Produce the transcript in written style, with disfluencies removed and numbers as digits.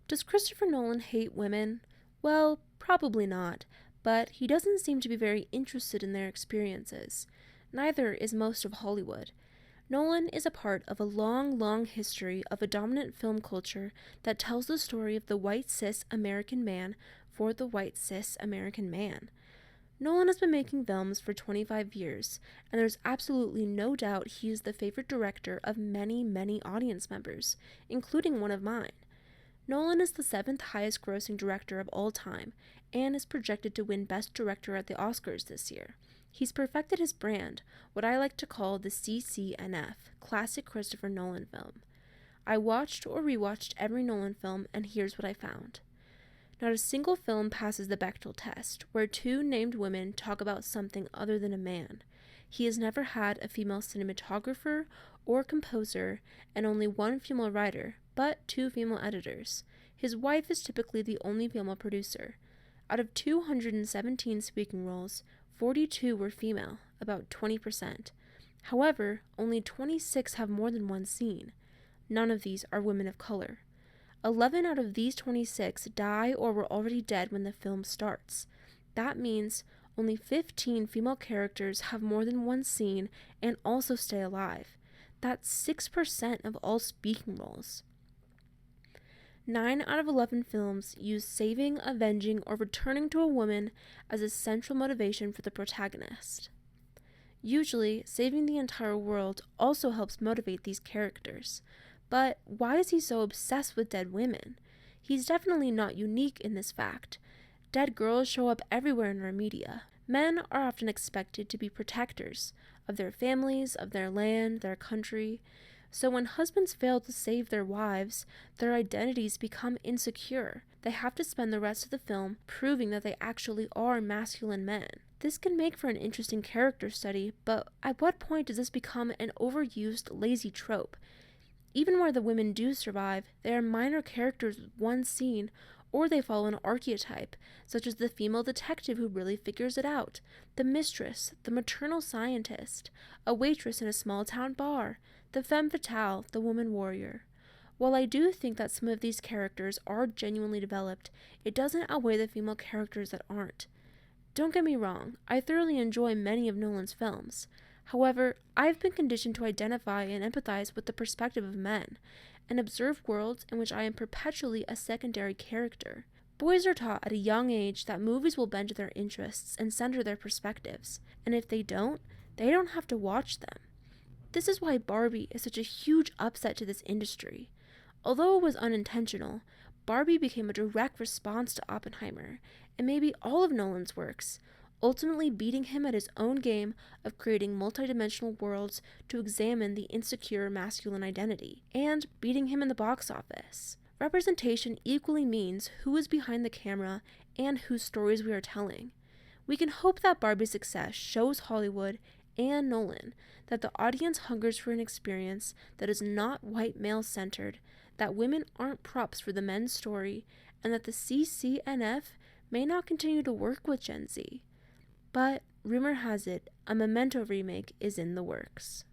Does Christopher Nolan hate women? Well, probably not, but he doesn't seem to be very interested in their experiences. Neither is most of Hollywood. Nolan is a part of a long, long history of a dominant film culture that tells the story of the white cis American man for the white cis American man. Nolan has been making films for 25 years, and there's absolutely no doubt he is the favorite director of many, many audience members, including one of mine. Nolan is the seventh highest grossing director of all time, and is projected to win Best Director at the Oscars this year. He's perfected his brand, what I like to call the CCNF, Classic Christopher Nolan Film. I watched or rewatched every Nolan film, and here's what I found. Not a single film passes the Bechdel test, where two named women talk about something other than a man. He has never had a female cinematographer or composer, and only one female writer, but two female editors. His wife is typically the only female producer. Out of 217 speaking roles, 42 were female, about 20%. However, only 26 have more than one scene. None of these are women of color. 11 out of these 26 die or were already dead when the film starts. That means only 15 female characters have more than one scene and also stay alive. That's 6% of all speaking roles. 9 out of 11 films use saving, avenging, or returning to a woman as a central motivation for the protagonist. Usually, saving the entire world also helps motivate these characters. But why is he so obsessed with dead women? He's definitely not unique in this fact. Dead girls show up everywhere in our media. Men are often expected to be protectors of their families, of their land, their country. So when husbands fail to save their wives, their identities become insecure. They have to spend the rest of the film proving that they actually are masculine men. This can make for an interesting character study, but at what point does this become an overused, lazy trope? Even where the women do survive, they are minor characters with one scene, or they follow an archetype, such as the female detective who really figures it out, the mistress, the maternal scientist, a waitress in a small-town bar, the femme fatale, the woman warrior. While I do think that some of these characters are genuinely developed, it doesn't outweigh the female characters that aren't. Don't get me wrong, I thoroughly enjoy many of Nolan's films. However, I've been conditioned to identify and empathize with the perspective of men, and observe worlds in which I am perpetually a secondary character. Boys are taught at a young age that movies will bend to their interests and center their perspectives, and if they don't have to watch them. This is why Barbie is such a huge upset to this industry. Although it was unintentional, Barbie became a direct response to Oppenheimer, and maybe all of Nolan's works, ultimately beating him at his own game of creating multidimensional worlds to examine the insecure masculine identity, and beating him in the box office. Representation equally means who is behind the camera and whose stories we are telling. We can hope that Barbie's success shows Hollywood and Nolan that the audience hungers for an experience that is not white male-centered, that women aren't props for the men's story, and that the CCNF may not continue to work with Gen Z. But rumor has it, a Memento remake is in the works.